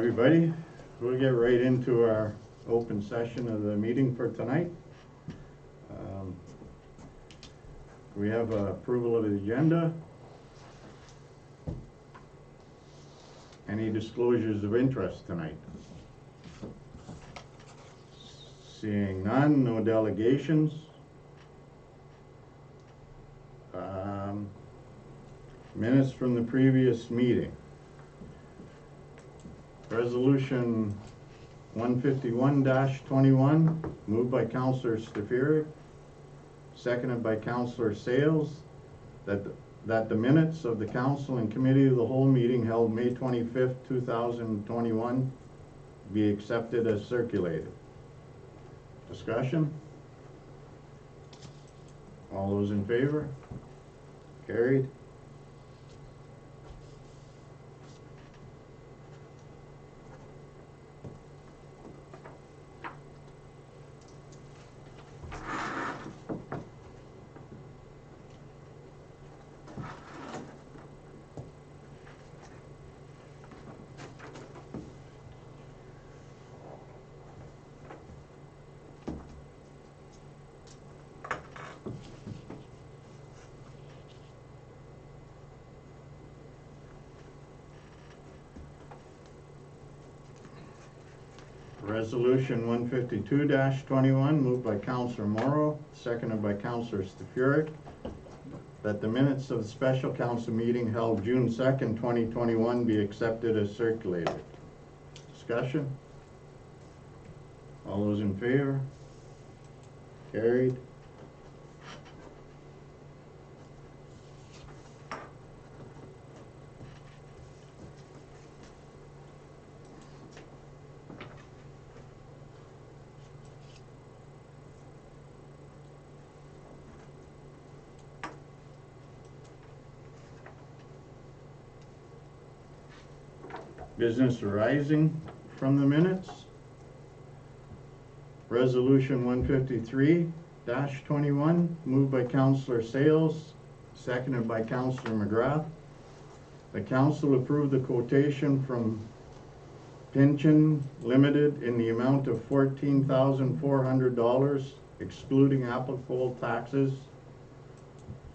everybody. We'll get right into our open session of the meeting for tonight. We have approval of the agenda. Any disclosures of interest tonight? Seeing none, no delegations. Minutes from the previous meeting. Resolution 151-21, moved by Councillor Stefiri, seconded by Councillor Sales, that the minutes of the Council and Committee of the Whole meeting held May 25th, 2021 be accepted as circulated. Discussion? All those in favor? Carried. Resolution 152-21, moved by Councillor Morrow, seconded by Councillor Stefuri, that the minutes of the special council meeting held June 2nd, 2021 be accepted as circulated. Discussion? All those in favor? Carried. Business arising from the minutes. Resolution 153-21, moved by Councillor Sales, seconded by Councillor McGrath. The council approved the quotation from Pinchin Limited in the amount of $14,400, excluding applicable taxes,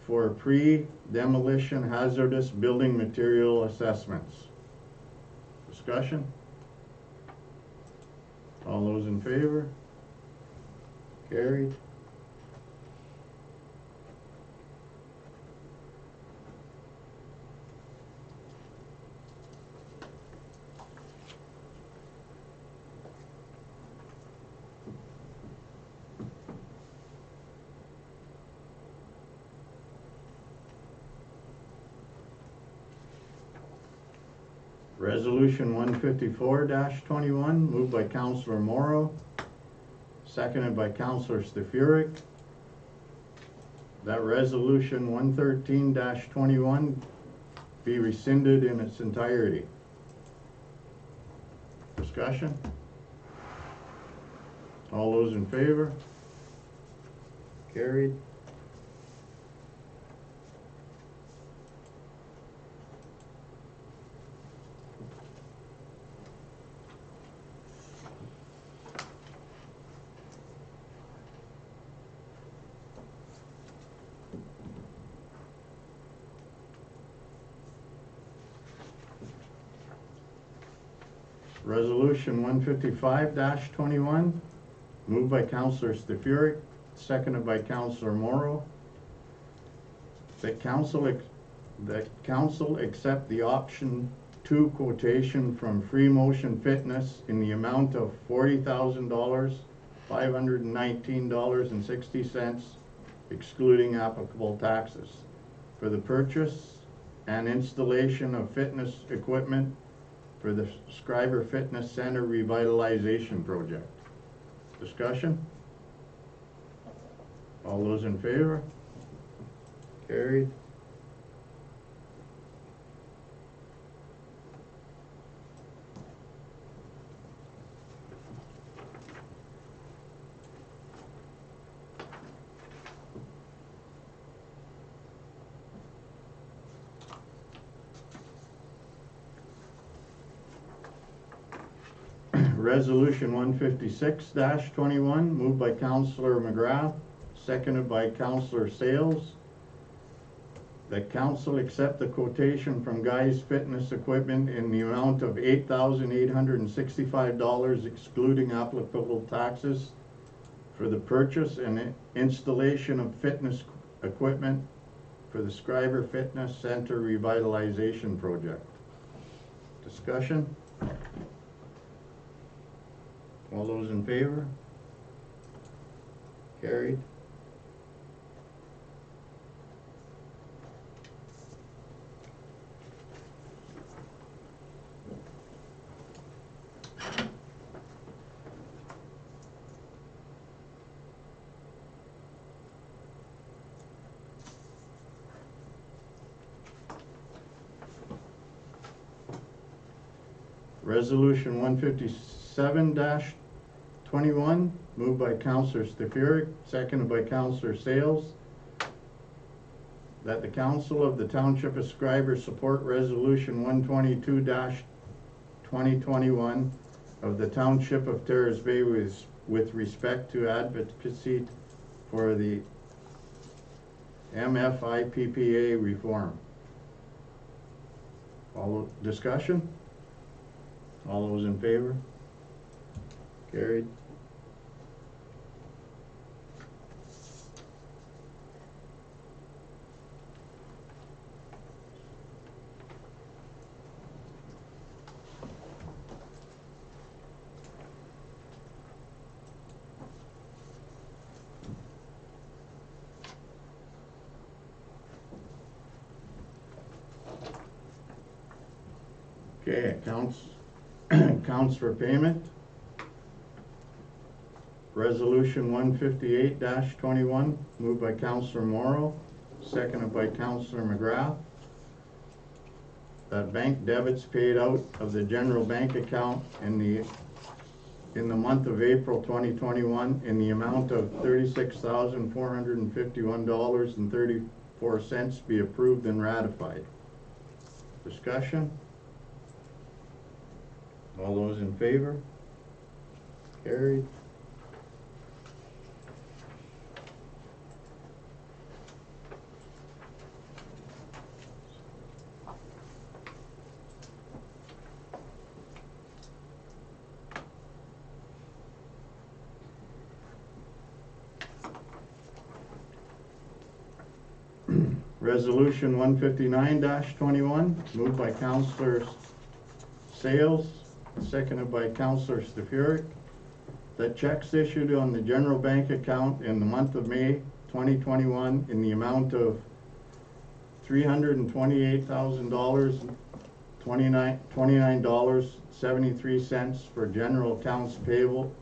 for pre-demolition hazardous building material assessments. Discussion? All those in favor? Carried. Resolution 154-21, moved by Councillor Morrow, seconded by Councillor Stefuri, that resolution 113-21 be rescinded in its entirety. Discussion? All those in favor? Carried. Resolution 155-21, moved by Councillor Stefuri, seconded by Councillor Morrow, that council accept the option 2 quotation from Free Motion Fitness in the amount of $40,000, $519.60, excluding applicable taxes, for the purchase and installation of fitness equipment for the Schreiber Fitness Center Revitalization Project. Discussion? All those in favor? Carried. Resolution 156-21, moved by Councillor McGrath, seconded by Councillor Sales, that council accept the quotation from Guy's Fitness Equipment in the amount of $8,865 excluding applicable taxes for the purchase and installation of fitness equipment for the Schreiber Fitness Center Revitalization Project. Discussion? All those in favor? Carried. Resolution 157-21, moved by Councillor Stefuric, seconded by Councillor Sales, that the Council of the Township of Schreiber support Resolution 122-2021 of the Township of Terrace Bay with respect to advocacy for the MFIPPA reform. All discussion? All those in favor? Carried. Okay, accounts for payment. Resolution 158-21, moved by Councillor Morrow, seconded by Councillor McGrath, that bank debits paid out of the general bank account in the month of April 2021 in the amount of $36,451.34 be approved and ratified. Discussion? All those in favor? Carried. Resolution 159-21, moved by Councillor Sales, seconded by Councillor Stefuric, that checks issued on the general bank account in the month of May 2021 in the amount of $328,000, $29.73 for general accounts payable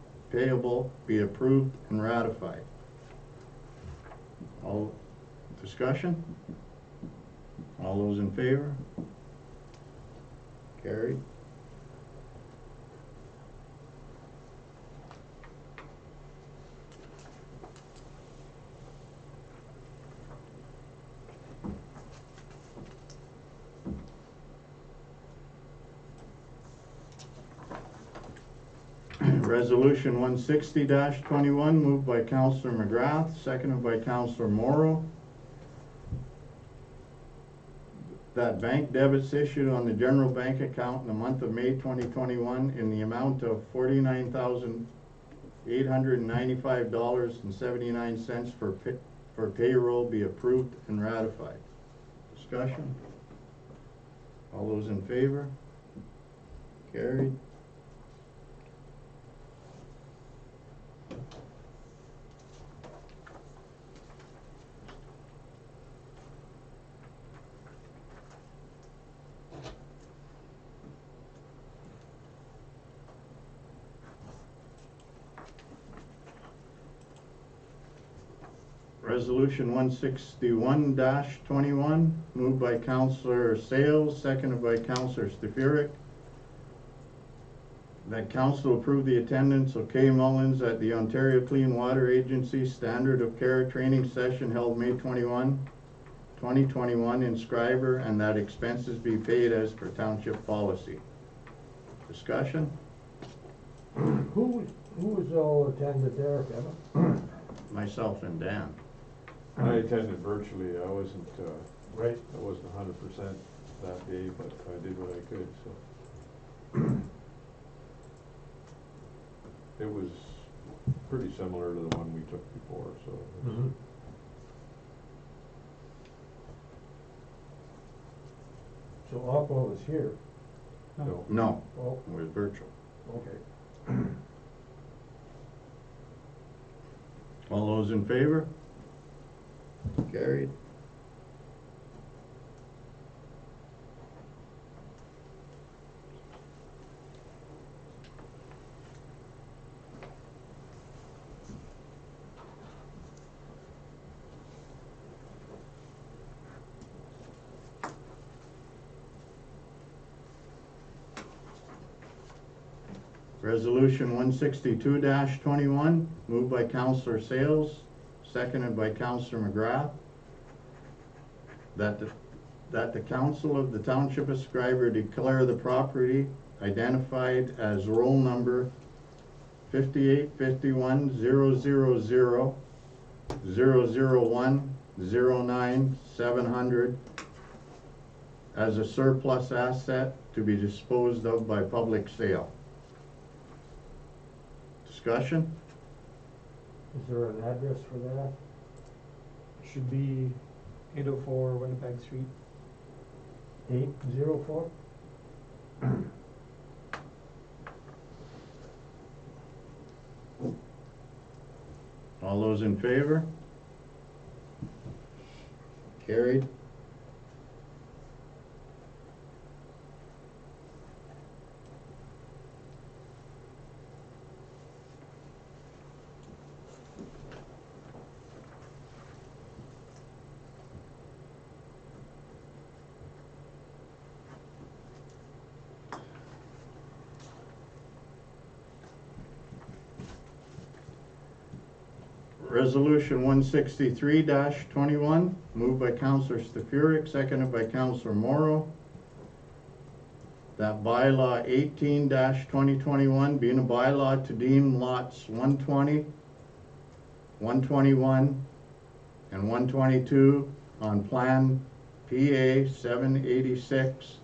be approved and ratified. All discussion? All those in favor? Carried. Resolution 160-21, moved by Councillor McGrath, seconded by Councillor Morrow, that bank debits issued on the general bank account in the month of May 2021 in the amount of $49,895.79 for payroll be approved and ratified. Discussion? All those in favor? Carried. Resolution 161-21, moved by Councillor Sales, seconded by Councillor Stefuric, that council approve the attendance of Kay Mullins at the Ontario Clean Water Agency Standard of Care training session held May 21, 2021 in Schreiber, and that expenses be paid as per township policy. Discussion? Who was all attended there, Kevin? Myself and Dan. I attended virtually. I wasn't, Right. I wasn't 100% that day, but I did what I could, so. It was pretty similar to the one we took before, so. It was, So Aqua was here. no. No, Oh, it was virtual. okay. All those in favor? Carried. Resolution 162-21, moved by Councillor Sales, seconded by Councillor McGrath, that the Council of the Township of Schreiber declare the property identified as roll number 5851-000-001-09-700 as a surplus asset to be disposed of by public sale. Discussion? Is there an address for that? Should be 804 Winnipeg Street. 804? All those in favor? Carried. Resolution 163-21, moved by Councillor Stefuric, seconded by Councillor Morrow. That bylaw 18-2021 being a bylaw to deem lots 120, 121, and 122 on Plan PA 786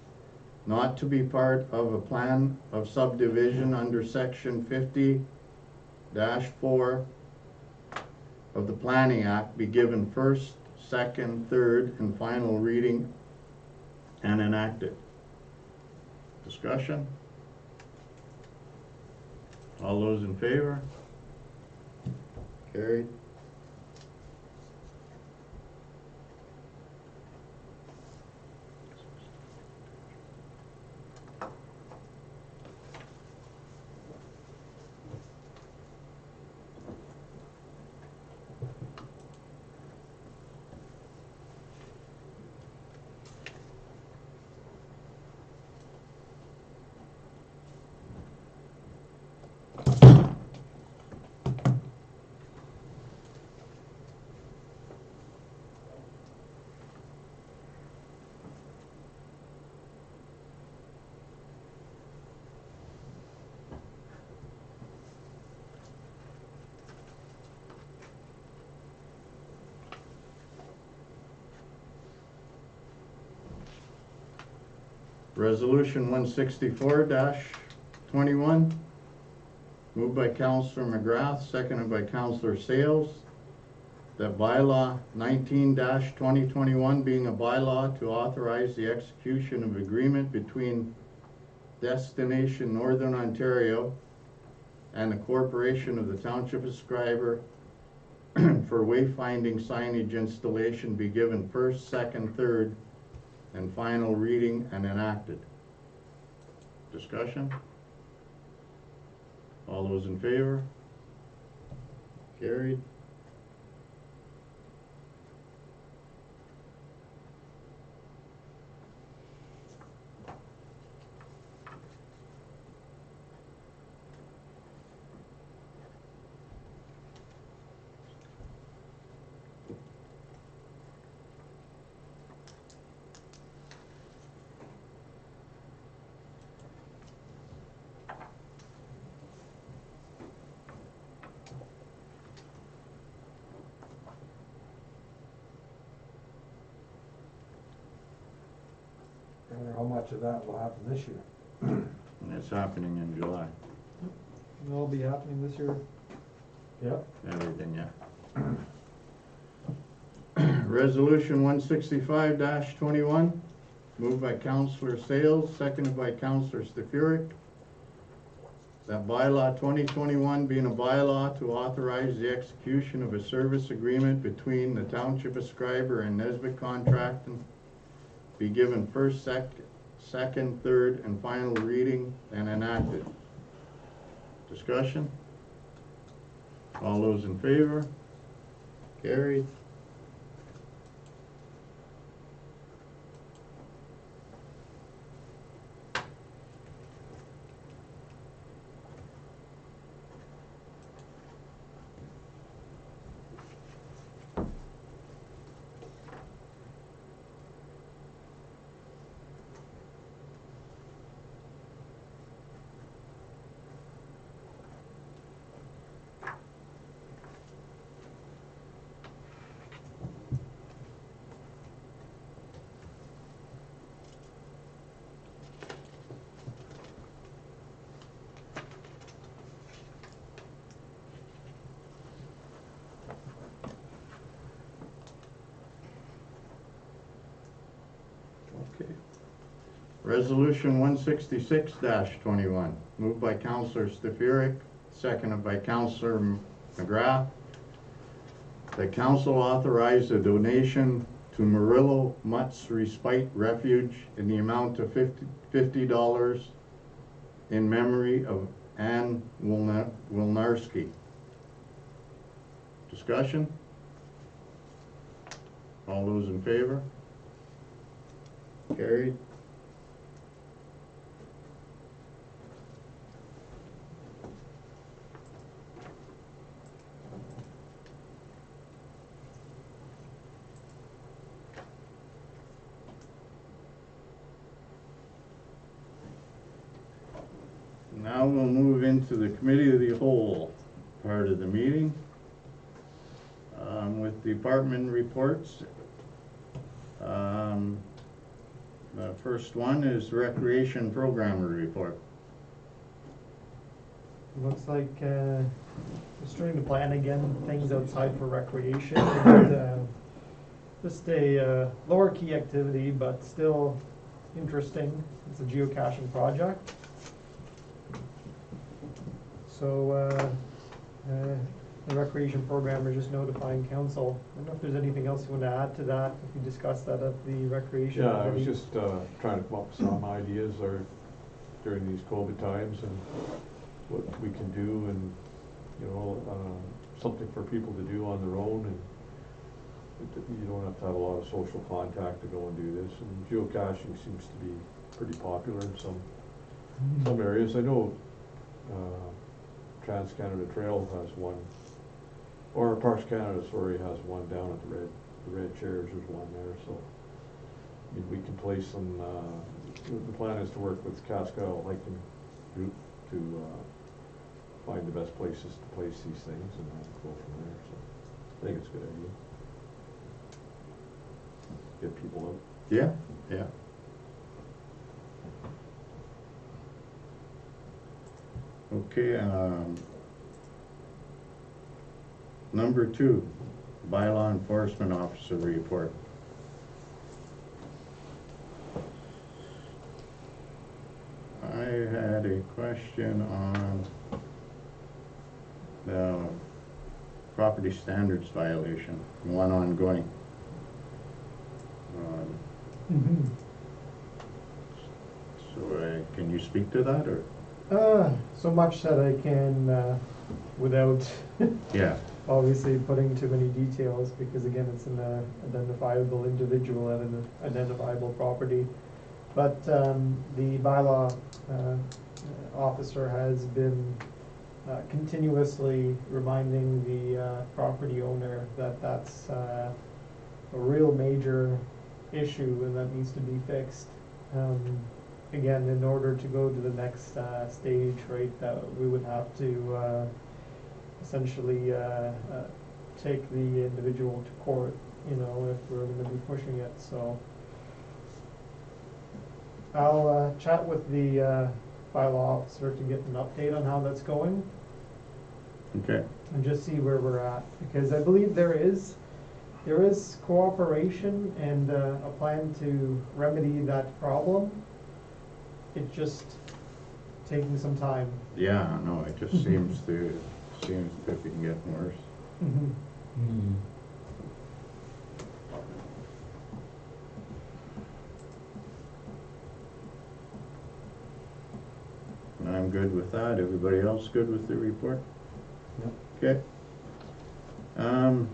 not to be part of a plan of subdivision under Section 50-4 of the Planning Act be given first, second, third, and final reading and enacted. Discussion? All those in favor? Carried. Resolution 164-21, moved by Councillor McGrath, seconded by Councillor Sales, that bylaw 19-2021 being a bylaw to authorize the execution of agreement between Destination Northern Ontario and the Corporation of the Township of Schreiber for wayfinding signage installation be given first, second, third, and final reading and enacted. Discussion? All those in favor? Carried. much of that will happen this year. And it's happening in July. It'll all be happening this year. Yep. Everything, yeah. Resolution 165-21, moved by Councillor Sales, seconded by Councillor Stefuric. That bylaw 2021 being a bylaw to authorize the execution of a service agreement between the Township of Schreiber and Nesbitt Contracting be given first, second, third, and final reading and enacted. Discussion? All those in favor? Carried. Okay. Resolution 166-21, moved by Councillor Stefuric, seconded by Councillor McGrath. The council authorized a donation to Murillo Mutts Respite Refuge in the amount of $50 in memory of Ann Wilnarski. Discussion? All those in favor? Carried. Now we'll move into the committee of the whole part of the meeting with department reports. The first one is recreation programmer report. Looks like we're starting to plan again things outside for recreation. And, just a lower key activity, but still interesting. It's a geocaching project. So the recreation programmer just notifying council. I don't know if there's anything else you want to add to that, if you discussed that at the recreation. Yeah, I was committee. just trying to come up with some ideas during these COVID times and what we can do, and something for people to do on their own, and you don't have to have a lot of social contact to go and do this. And geocaching seems to be pretty popular in some areas. I know Trans-Canada Trail has one, or Parks Canada, sorry, has one down at the Red Chairs. There's one there, so we can place some. The plan is to work with Cascade Hiking Group to find the best places to place these things and then go from there. So I think it's a good idea. Get people out. Yeah, yeah. Okay, number 2, bylaw enforcement officer report. I had a question on the property standards violation, one ongoing. So can you speak to that, or? So much that I can, without Yeah. obviously putting too many details, because again, it's an identifiable individual and an identifiable property. But the bylaw officer has been continuously reminding the property owner that that's a real major issue and that needs to be fixed. Again, in order to go to the next stage, right, that we would have to essentially take the individual to court, if we're going to be pushing it. So I'll chat with the bylaw officer to get an update on how that's going Okay, and just see where we're at. Because I believe there is cooperation and a plan to remedy that problem. It's just taking some time. yeah, no, it just seems to be getting worse. Mm-hmm. I'm good with that. Everybody else good with the report? Okay.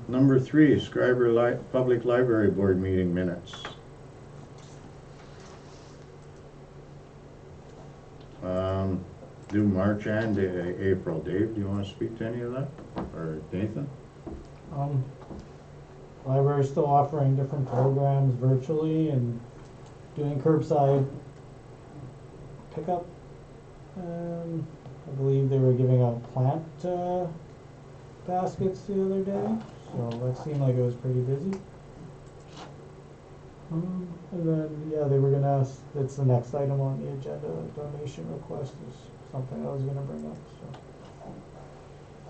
Number 3, Schreiber Public Library Board meeting minutes. Do March and April. Dave, do you want to speak to any of that? Or Nathan? Library's still offering different programs virtually and doing curbside pickup. I believe they were giving out plant baskets the other day, so that seemed like it was pretty busy. And then, yeah, they were gonna ask, that's the next item on the agenda, donation request is something I was gonna bring up,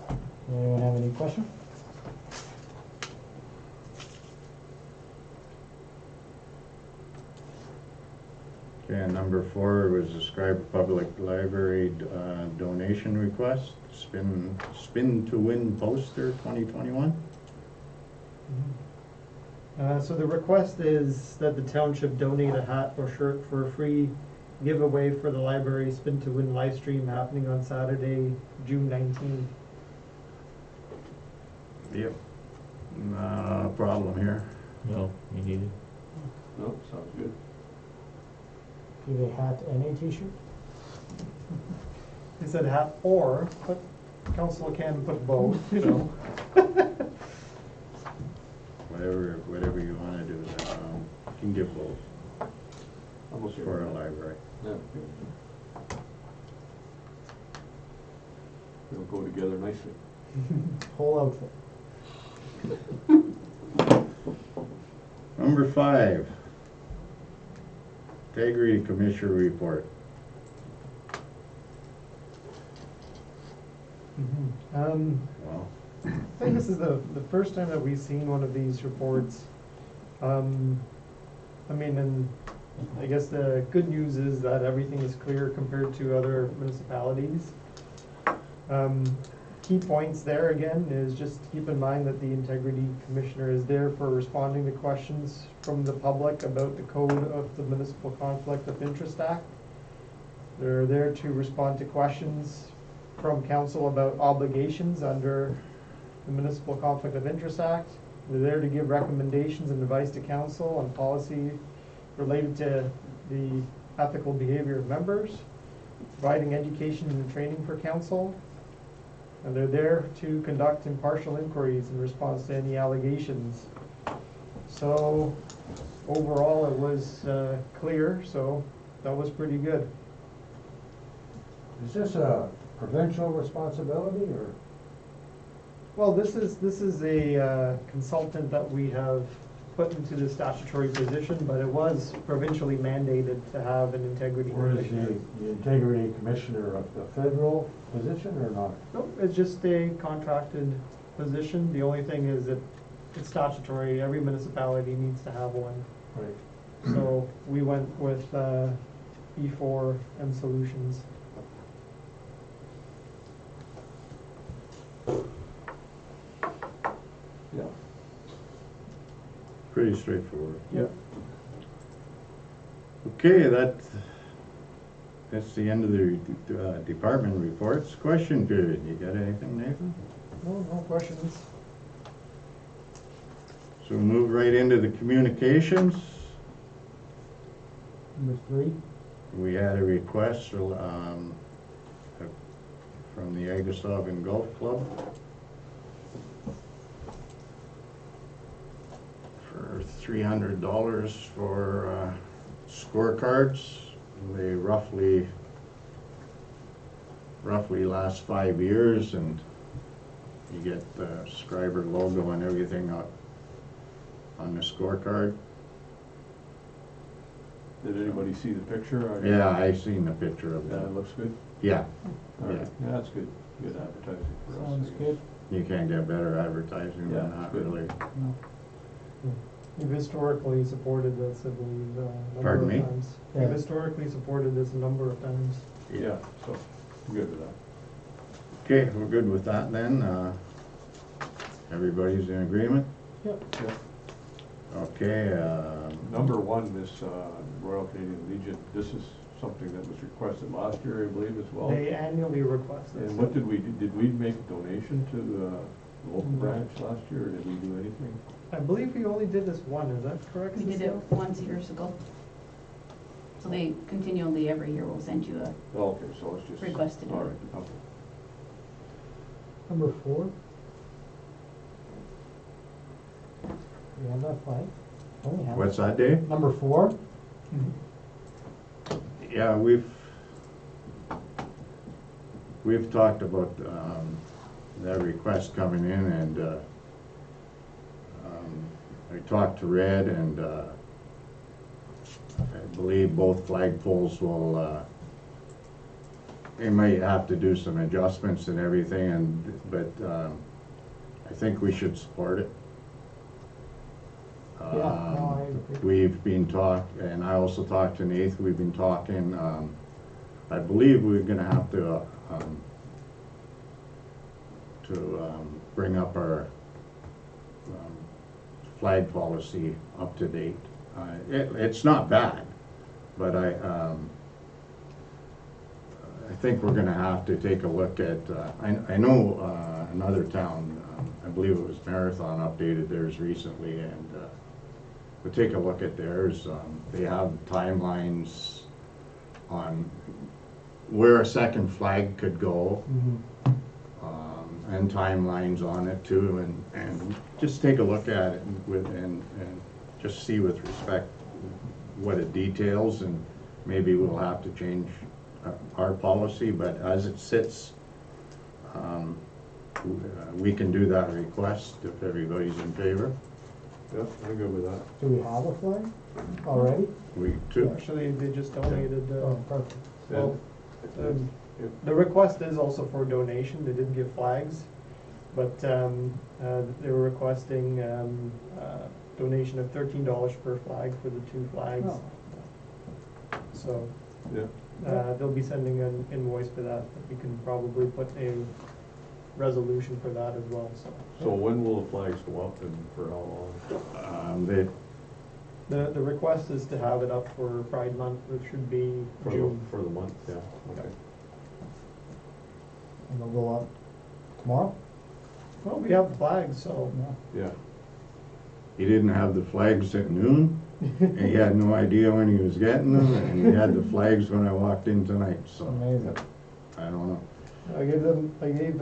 so. Anyone have any questions? Okay, and number 4 was the Schreiber Public Library donation request, spin to win poster 2021. So the request is that the township donate a hat or shirt for a free giveaway for the library Spin to Win live stream happening on Saturday, June 19th. Yep. Problem here. No, you need it. No, sounds good. Give a hat and a t-shirt? He said hat or, but council can put both, you know. Whatever you want to do, you can give both Almost for a library. Yeah. They'll go together nicely. Whole outfit. Number 5, Integrity Commissioner report. Well, I think this is the first time that we've seen one of these reports. I mean, and I guess the good news is that everything is clear compared to other municipalities. Key points there again is just keep in mind that the Integrity Commissioner is there for responding to questions from the public about the code of the Municipal Conflict of Interest Act. They're there to respond to questions from council about obligations under the Municipal Conflict of Interest Act. They're there to give recommendations and advice to council on policy related to the ethical behavior of members, providing education and training for council, and they're there to conduct impartial inquiries in response to any allegations. So overall it was clear, so that was pretty good. Is this a provincial responsibility or? Well, this is a consultant that we have put into the statutory position, but it was provincially mandated to have an integrity Or is commissioner. the integrity commissioner a federal position or not? Nope, it's just a contracted position. The only thing is that it's statutory. Every municipality needs to have one. Right. So we went with E4M Solutions. Yeah. pretty straightforward. Yep. Okay, that's the end of the department reports. Question period. You got anything, Nathan? No questions. So we'll move right into the communications. Number 3. We had a request from the Agastogan Golf Club for $300 for scorecards. They roughly last 5 years, and you get the Schreiber logo and everything on the scorecard. Did anybody see the picture? Yeah, I seen the picture of Yeah, it that. looks good. Yeah, All right. Yeah. Yeah, that's good. Good advertising for us. I Sounds guess. good. you can't get better advertising Yeah, than that, good. really. No. We've historically supported this, I believe, a number Pardon of me? times. Yeah. We've historically supported this a number of times. Yeah, so, good with that. Okay, we're good with that then. Everybody's in agreement? Yep. Yeah. Okay, Number one, this Royal Canadian Legion, this is something that was requested last year, I believe, as well. They annually request this. And what did we do? Did we make a donation to the local No. branch last year, or did we do anything? I believe we only did this one, is that correct? We did it Cecile? once years ago. So they continually, every year, will send you a, Oh, okay, so it's just. Requested. All right, okay. Number 4. We have that flag? Oh, we have it. what's that, Dave? Number 4? Mhm. Yeah, we've talked about that request coming in, and I talked to Red, and I believe both flagpoles will, they might have to do some adjustments and everything, but I think we should support it. Yeah, no, I agree. We've been and I also talked to Nath, we've been talking, I believe we're gonna have to bring up our flag policy up to date. It's not bad, but I think we're gonna have to take a look at, I know another town, I believe it was Marathon, updated theirs recently, and we'll take a look at theirs. They have timelines on where a second flag could go, and timelines on it too, and just take a look at it and just see with respect what it details, and maybe we'll have to change our policy, but as it sits, we can do that request if everybody's in favor. Yeah, I'm good with that. Do we have a flag already? We too. Actually, they just donated, Oh, perfect. well, the request is also for donation, they did give flags, but they were requesting donation of $13 per flag for the 2 flags. Oh. So Yeah, they'll be sending an invoice for that, but we can probably put a resolution for that as well, so. so when will the flags go up and for how long? The request is to have it up for Pride Month, which should be For June. the month, yeah, okay. And they'll go up tomorrow? Well, we have flags, so. Yeah. Yeah, He didn't have the flags at noon, and he had no idea when he was getting them, and he had the flags when I walked in tonight, so Amazing. I don't know. I gave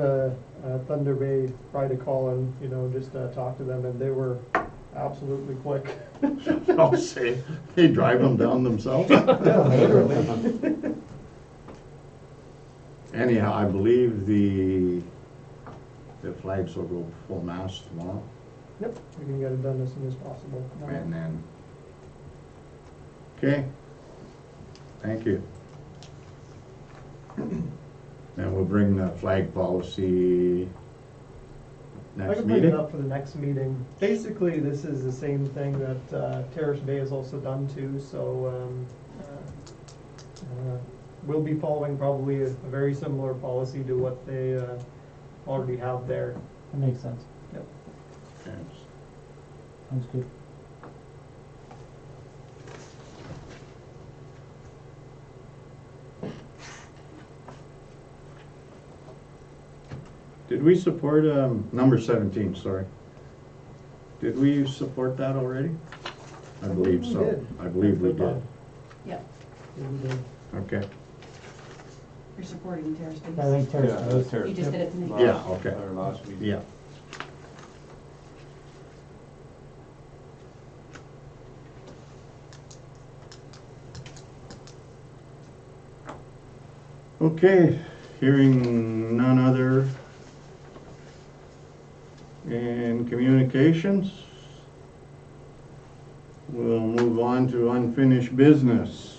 Thunder Bay Pride a call and, just talked to them, and they were absolutely quick. I'll say, they drive them down themselves. Yeah, literally. Anyhow, I believe the flags will go full mast tomorrow, Yep, we can get it done as soon as possible. and then, okay, thank you. And we'll bring the flag policy I next can bring it meeting. up for the next meeting. Basically, this is the same thing that Terrace Bay has also done too, so we'll be following probably a very similar policy to what they already have there. That makes sense. Yep. Thanks. Sounds good. Did we support, number 17, sorry. Did we support that already? I believe we so. did. I believe we did. yep, Yeah, we did. Okay. you're supporting Terrace Bay. I think Terrace yeah, Bay. that's Terrace. You just did it tonight. Last- Yeah, okay. Our last meeting. Yeah. Okay, hearing none other in communications. We'll move on to unfinished business.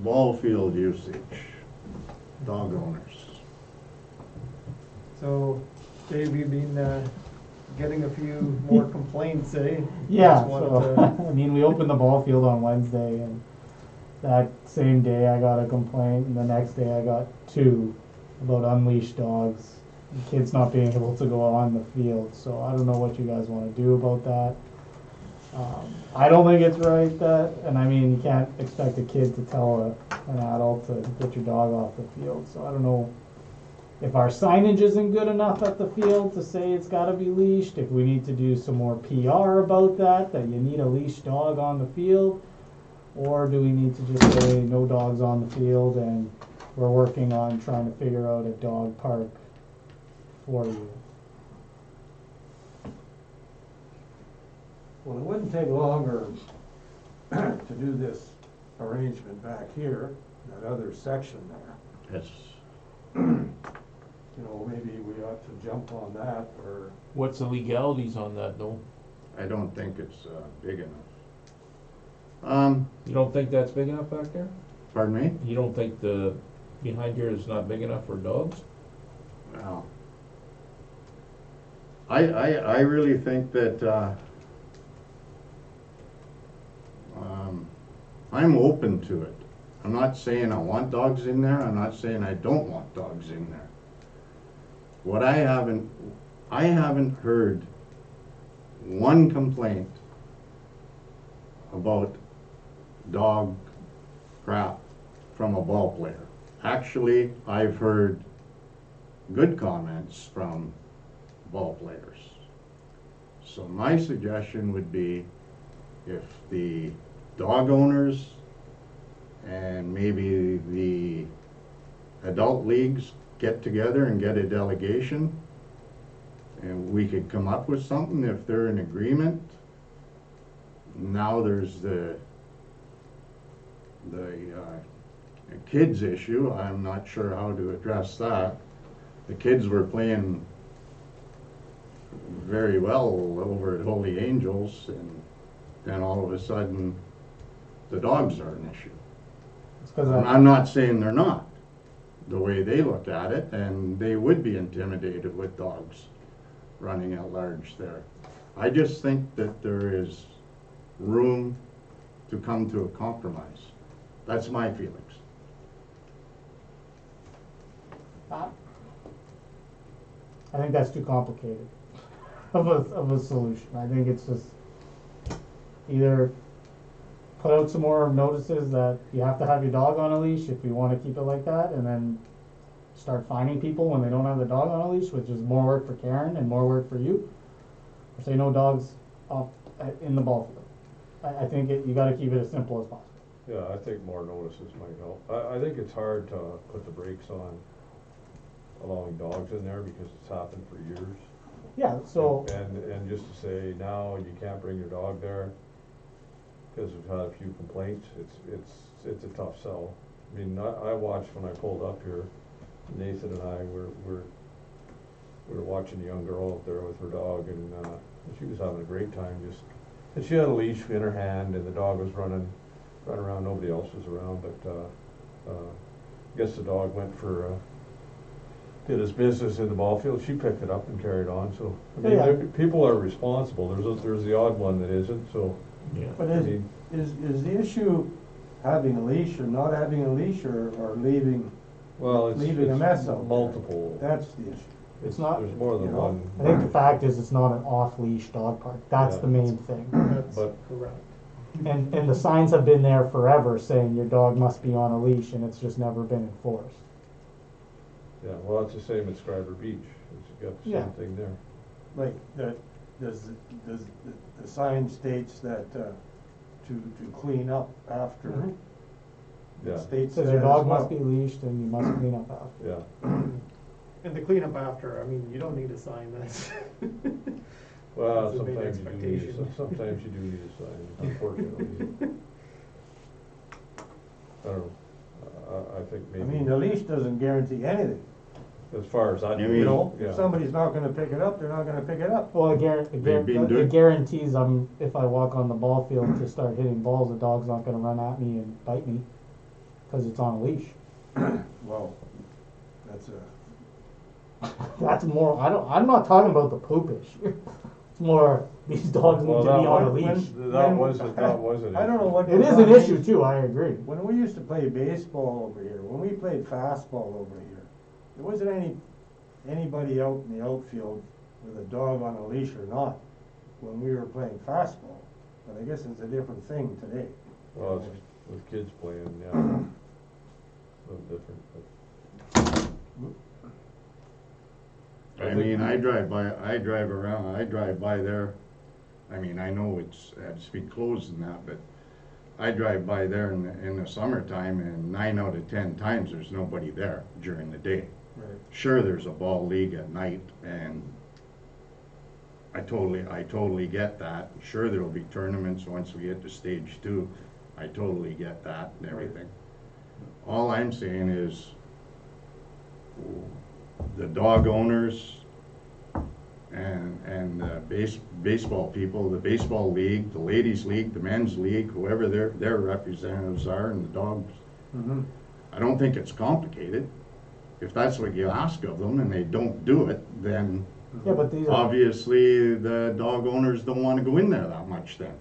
Ball field usage, dog owners. So, Dave, you've been getting a few more complaints, eh? Yeah, Just wanted so, I mean, we opened the ball field on Wednesday, and that same day I got a complaint, and the next day I got two about unleashed dogs, and kids not being able to go on the field, so I don't know what you guys wanna do about that. I don't think it's right that, and I mean, you can't expect a kid to tell an adult to get your dog off the field, so I don't know if our signage isn't good enough at the field to say it's gotta be leashed, if we need to do some more PR about that you need a leashed dog on the field, or do we need to just say no dogs on the field and we're working on trying to figure out a dog park for you? Well, it wouldn't take longer to do this arrangement back here, that other section there. Yes. You know, maybe we ought to jump on that, or, What's the legalities on that though? I don't think it's big enough. You don't think that's big enough back there? Pardon me? You don't think the behind here is not big enough for dogs? Well, I really think that I'm open to it. I'm not saying I want dogs in there, I'm not saying I don't want dogs in there. What I haven't heard one complaint about dog crap from a ball player. Actually, I've heard good comments from ball players. So my suggestion would be if the dog owners and maybe the adult leagues get together and get a delegation, and we could come up with something if they're in agreement. Now there's the kids issue. I'm not sure how to address that. The kids were playing very well over at Holy Angels, and then all of a sudden the dogs are an issue. It's 'cause I'm not saying they're not, the way they look at it, and they would be intimidated with dogs running at large there. I just think that there is room to come to a compromise. That's my feelings. I think that's too complicated of a solution. I think it's just either put out some more notices that you have to have your dog on a leash if you want to keep it like that, and then start finding people when they don't have the dog on a leash, which is more work for Karen and more work for you. Or say no dogs up in the ball field. I think you got to keep it as simple as possible. Yeah, I think more notices might help. I think it's hard to put the brakes on allowing dogs in there because it's happened for years. Yeah, so And just to say now you can't bring your dog there because we've had a few complaints, it's a tough sell. I mean, I watched when I pulled up here, Nathan and I were watching a young girl up there with her dog, and she was having a great time. And she had a leash in her hand, and the dog was running around. Nobody else was around, but I guess the dog went did his business in the ball field. She picked it up and carried on. So I mean, people are responsible. There's the odd one that isn't. So Yeah. but is the issue having a leash or not having a leash, or leaving a mess out there? multiple. That's the issue. It's not- There's more than you know, one. I think the fact is it's not an off-leash dog park. That's Yeah. the main thing. That's But- correct. And the signs have been there forever saying your dog must be on a leash, and it's just never been enforced. Yeah, well, it's the same at Schreiber Beach. It's got the Yeah. same thing there. Like, does the sign states that, to clean up after? Mhm. Yeah, It It states says that your as dog well. must be leashed and you must clean up after. yeah. And the cleanup after, I mean, you don't need a sign, that's. Well, That's the main sometimes you do need, expectation. sometimes you do need a sign, unfortunately. I don't know, I think I maybe. mean, the leash doesn't guarantee anything. as far as I You know. You know, Yeah. if somebody's not gonna pick it up, they're not gonna pick it up. Well, They've been it doing- guarantees if I walk on the ball field to start hitting balls, the dog's not gonna run at me and bite me, cause it's on a leash. Well, that's a, That's more, I'm not talking about the poop issue. It's more, these dogs need Well, to be on a when- leash. That was an I don't know issue. what. It is goes an on. issue too, I agree. When we used to play baseball over here, when we played fastball over here, there wasn't anybody out in the outfield with a dog on a leash or not when we were playing fastball. But I guess it's a different thing today. Well, it's with kids playing, yeah. A little different, but. I mean, I drive by there, I mean, I know it's, has to be closed and that, but I drive by there in the summertime, and 9 out of 10 times, there's nobody there during the day. Right. Sure, there's a ball league at night, and I totally get that. Sure, there'll be tournaments once we get to stage 2, I totally get that and everything. All I'm saying is, the dog owners and the baseball people, the baseball league, the ladies league, the men's league, whoever their representatives are, and the dogs. Mm-hmm. I don't think it's complicated. If that's what you ask of them and they don't do it, then Yeah, but these are, obviously the dog owners don't want to go in there that much then.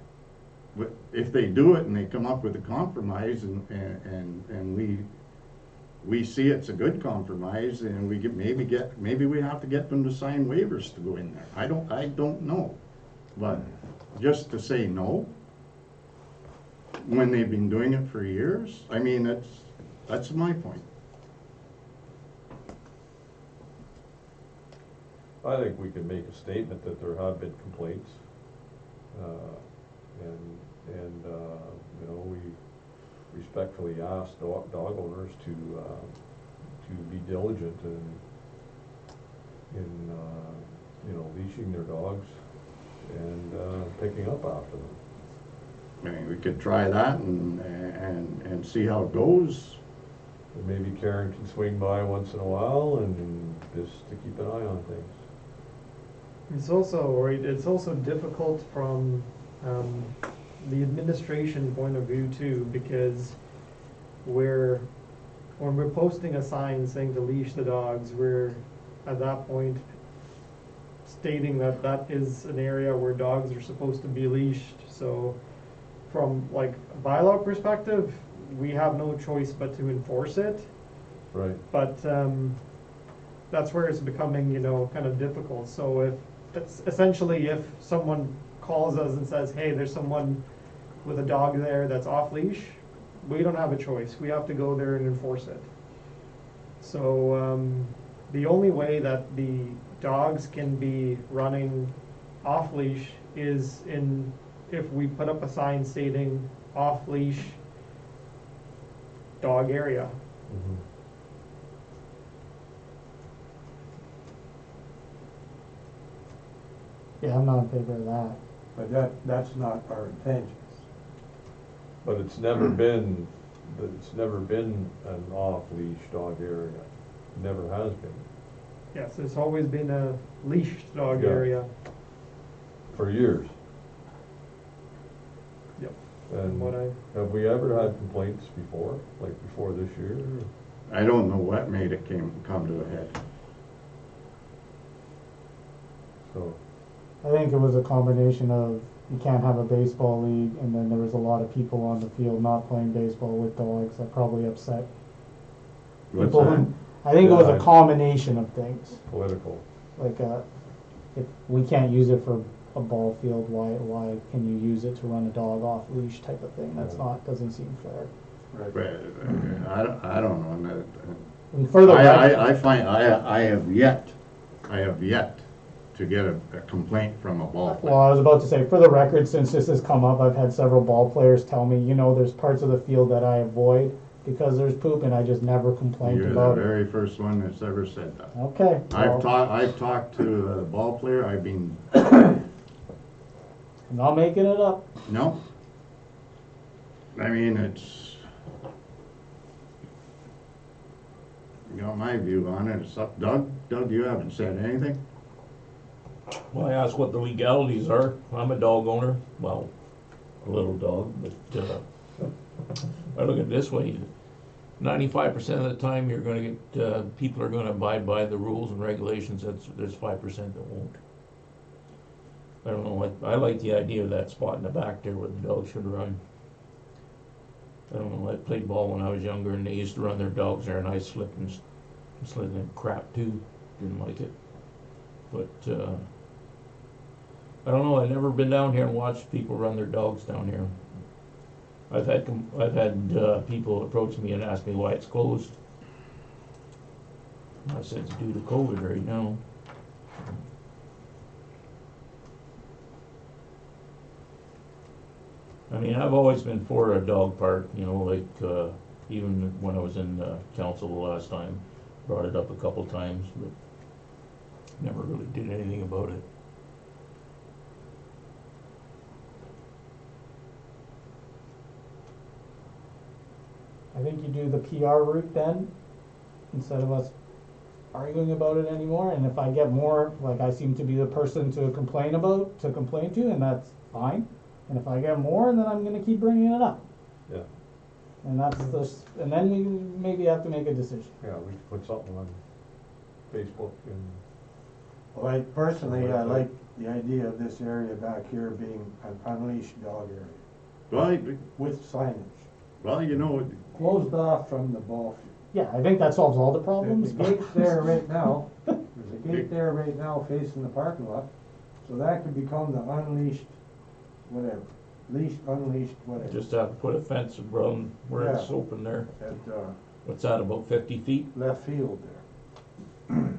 But if they do it and they come up with a compromise and we see it's a good compromise, and maybe we have to get them to sign waivers to go in there. I don't know. But just to say no, when they've been doing it for years, I mean, that's my point. I think we can make a statement that there have been complaints. You know, we respectfully ask dog owners to be diligent in you know, leashing their dogs and picking up after them. I mean, we could try that and see how it goes. And maybe Karen can swing by once in a while and just to keep an eye on things. It's also difficult from the administration point of view too, because when we're posting a sign saying to leash the dogs, we're at that point stating that that is an area where dogs are supposed to be leashed. So from like a bylaw perspective, we have no choice but to enforce it. Right. But that's where it's becoming, kind of difficult. So if someone calls us and says, hey, there's someone with a dog there that's off leash, we don't have a choice. We have to go there and enforce it. So the only way that the dogs can be running off leash is if we put up a sign stating off leash dog area. Mm-hmm. yeah, I'm not in favor of that. But that's not our intentions. But it's never been an off-leash dog area. Never has been. Yes, it's always been a leashed dog Yeah. area. For years. Yep. And What have we ever had complaints before, like before this year? I don't know what made it come to a head. So, I think it was a combination of you can't have a baseball league, and then there was a lot of people on the field not playing baseball with dogs that probably upset What's people. that? I think it was Yeah, a combination of things. political. Like, if we can't use it for a ball field, why can you use it to run a dog off leash type of thing? Doesn't seem fair. Right. But I don't know. And further, I have yet to get a complaint from a ball player. well, I was about to say, for the record, since this has come up, I've had several ball players tell me, there's parts of the field that I avoid because there's poop, and I just never complained You're the about it. very first one that's ever said that. Okay. I've well, talked to a ball player. I'm not making it up. No. I mean, got my view on it. It's up, Doug. Doug, you haven't said anything? Well, I asked what the legalities are. I'm a dog owner, well, a little dog, but, I look at it this way. 95% of the time, you're gonna get, people are gonna abide by the rules and regulations, there's 5% that won't. I don't know, I like the idea of that spot in the back there where the dog should run. I don't know, I played ball when I was younger and they used to run their dogs there and I slipped and slid in crap too, didn't like it. But, I don't know, I've never been down here and watched people run their dogs down here. I've had people approach me and ask me why it's closed. I said it's due to COVID right now. I mean, I've always been for a dog park, you know, like, even when I was in council the last time, brought it up a couple times, but never really did anything about it. I think you do the PR route then, instead of us arguing about it anymore, and if I get more, like I seem to be the person to complain to, and that's fine. And if I get more, then I'm gonna keep bringing it up. Yeah, And and then we maybe have to make a decision. yeah, we could put something on Facebook and, Well, I personally, I like the idea of this area back here being an unleashed dog area with signage, Well, you know, closed off from the ball field. Yeah, I think that solves all the problems. The gate's there right now, there's a gate there right now facing the parking lot, so that could become the unleashed, whatever, unleashed, whatever. Just have to put a fence around where it's Yeah. open there. At, What's that, about 50 feet? left field there.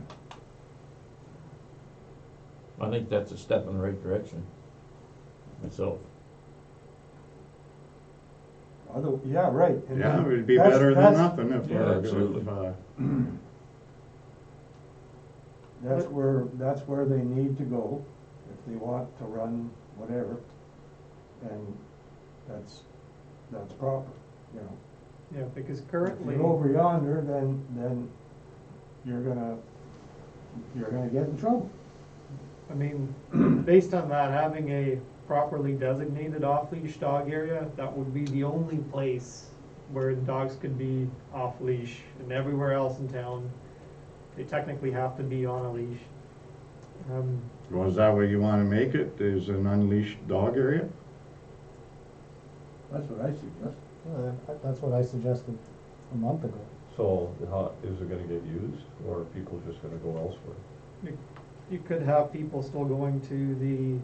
I think that's a step in the right direction, myself. Yeah, right. And yeah, then it would be that's- better than that's- nothing if Yeah, we're absolutely. That's where they need to go, if they want to run whatever, and that's proper, you know. Yeah, because If currently, you go over yonder, then you're gonna get in trouble. I mean, based on that, having a properly designated off-leash dog area, that would be the only place where dogs could be off-leash, and everywhere else in town, they technically have to be on a leash. Was that what you wanna make it, is an unleashed dog area? That's what I suggest. That's what I suggested a month ago. so how, is it gonna get used, or are people just gonna go elsewhere? You could have people still going to the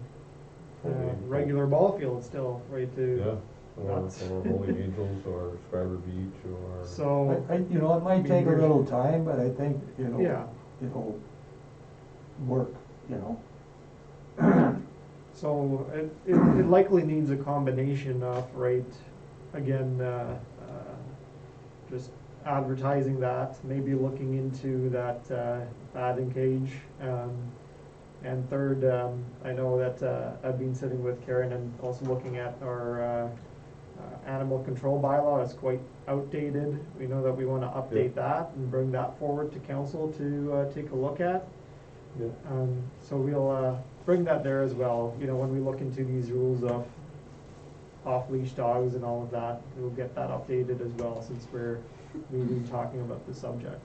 regular ball field still, right, Yeah, or That's- Holy Angels, or Schreiber Beach, or. So, You know, it might Be take a weird. little time, but I think yeah, it'll work, you know. so it likely needs a combination of, right, again, just advertising that, maybe looking into that batting cage. And third, I know that I've been sitting with Karen and also looking at our animal control bylaw. It's quite outdated. We know that we want to update that and bring that forward to council to take a look at. Yeah. So we'll bring that there as well, you know, when we look into these rules of off-leash dogs and all of that, we'll get that updated as well, since we've been talking about the subject.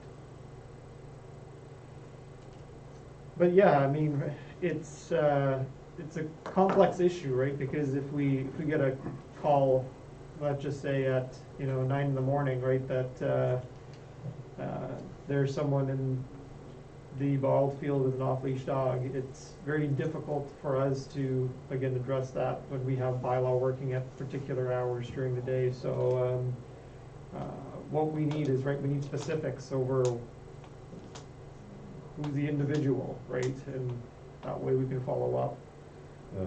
But yeah, I mean, it's a complex issue, right? Because if we get a call, let's just say at 9 in the morning, right, that there's someone in the ball field with an off-leash dog, it's very difficult for us to again address that when we have bylaw working at particular hours during the day. So what we need is, right, we need specifics over who's the individual, right? And that way we can follow up. Yeah.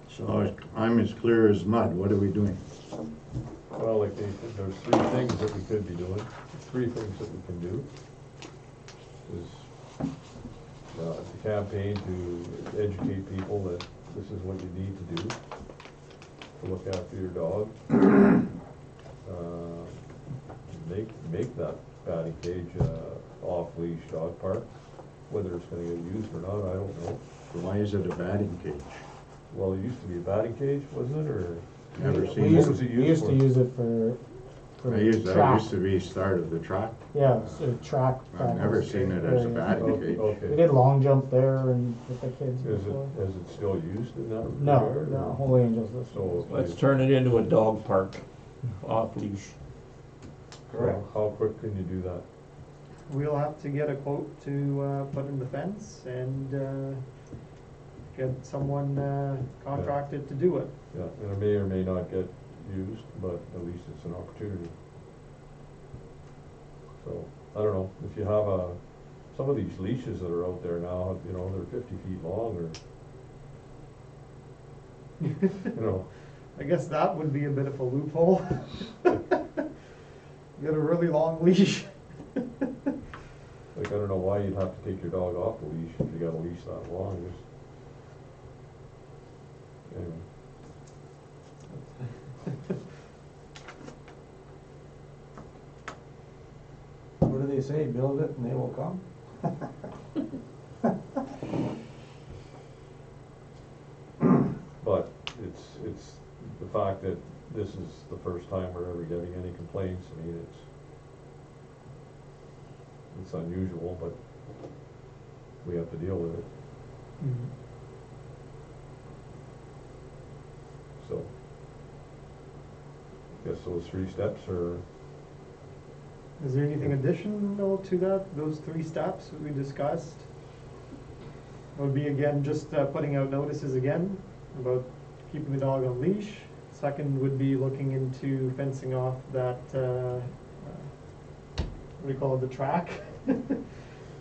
So I'm as clear as mud, what are we doing? Well, like, there's three things that we could be doing, three things that we can do. Is it's a campaign to educate people that this is what you need to do to look after your dog. Make that batting cage off-leash dog park. Whether it's gonna get used or not, I don't know. So why is it a batting cage? Well, it used to be a batting cage, wasn't it, or? Never What seen was it. it We used to for? use it for That track. used to be start of the track. Yeah, so track I've never practice. seen it as a Yeah. batting Okay, cage. We okay. did long jump there and with the kids Is before. it still used in that No, regard? no, or- Holy Angels this So, one. Let's turn it into a dog park, off leash. How quick can you do that? We'll have to get a quote to put in the fence and get someone contracted to do it. Yeah, and it may or may not get used, but at least it's an opportunity. So, I don't know, if you have some of these leashes that are out there now, you know, they're 50 feet long or, you know, I guess that would be a bit of a loophole. Get a really long leash. like, I don't know why you'd have to take your dog off the leash if you got a leash that long, just. Anyway. What do they say, build it and they will come? But it's the fact that this is the first time we're ever getting any complaints. I mean, it's unusual, but we have to deal with it. So, guess those 3 steps are, Is there anything additional to that, those 3 steps that we discussed? Would be again, just putting out notices again about keeping the dog on leash. Second would be looking into fencing off that, what do you call it, the track?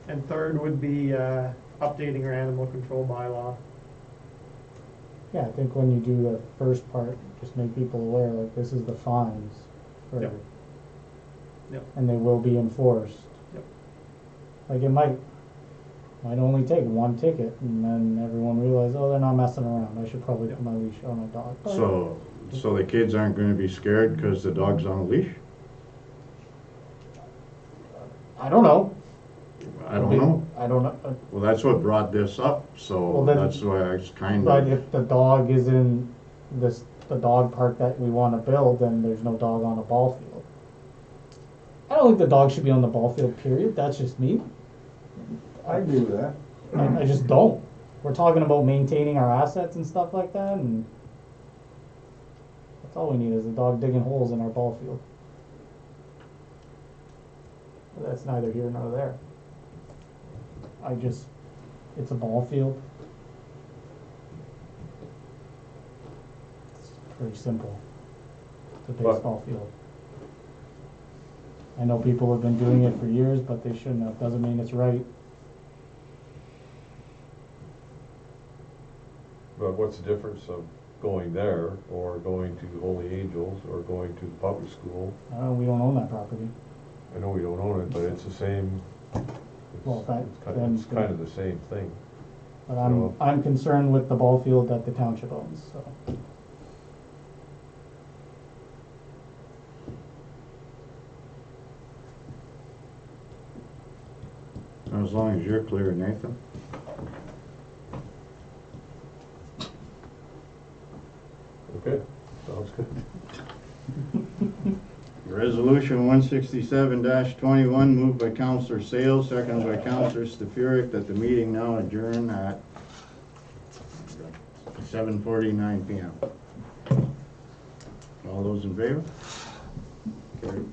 And third would be updating our animal control bylaw. Yeah, I think when you do the first part, just make people aware, like, this is the fines for, Yep. Yep. and they will be enforced. Yep. Like, it might only take 1 ticket, and then everyone realizes, oh, they're not messing around, I should probably Yep. put my leash on my dog. But So the kids aren't gonna be scared because the dog's on a leash? I don't know. I don't know. I don't know, Well, that's what brought this up, so Well, then- that's why I was kind but of, if the dog is in the dog park that we wanna build, then there's no dog on a ball field. I don't think the dog should be on the ball field, period, that's just me. I agree with that. I just don't. We're talking about maintaining our assets and stuff like that, and that's all we need is a dog digging holes in our ball field. But that's neither here nor there. It's a ball field. It's pretty simple. It's a baseball field. I know people have been doing it for years, but they shouldn't have. Doesn't mean it's right. but what's the difference of going there or going to Holy Angels or going to the public school? We don't own that property. I know we don't own it, but it's the same, Well, it's kind of the same thing. But So- I'm concerned with the ball field that the township owns, so. as long as you're clear, Nathan. Okay, sounds good. Resolution 167-21, moved by Counselor Sales, seconded by Counselor Stefuric, that the meeting now adjourn at 7:49 PM. All those in favor? Carried.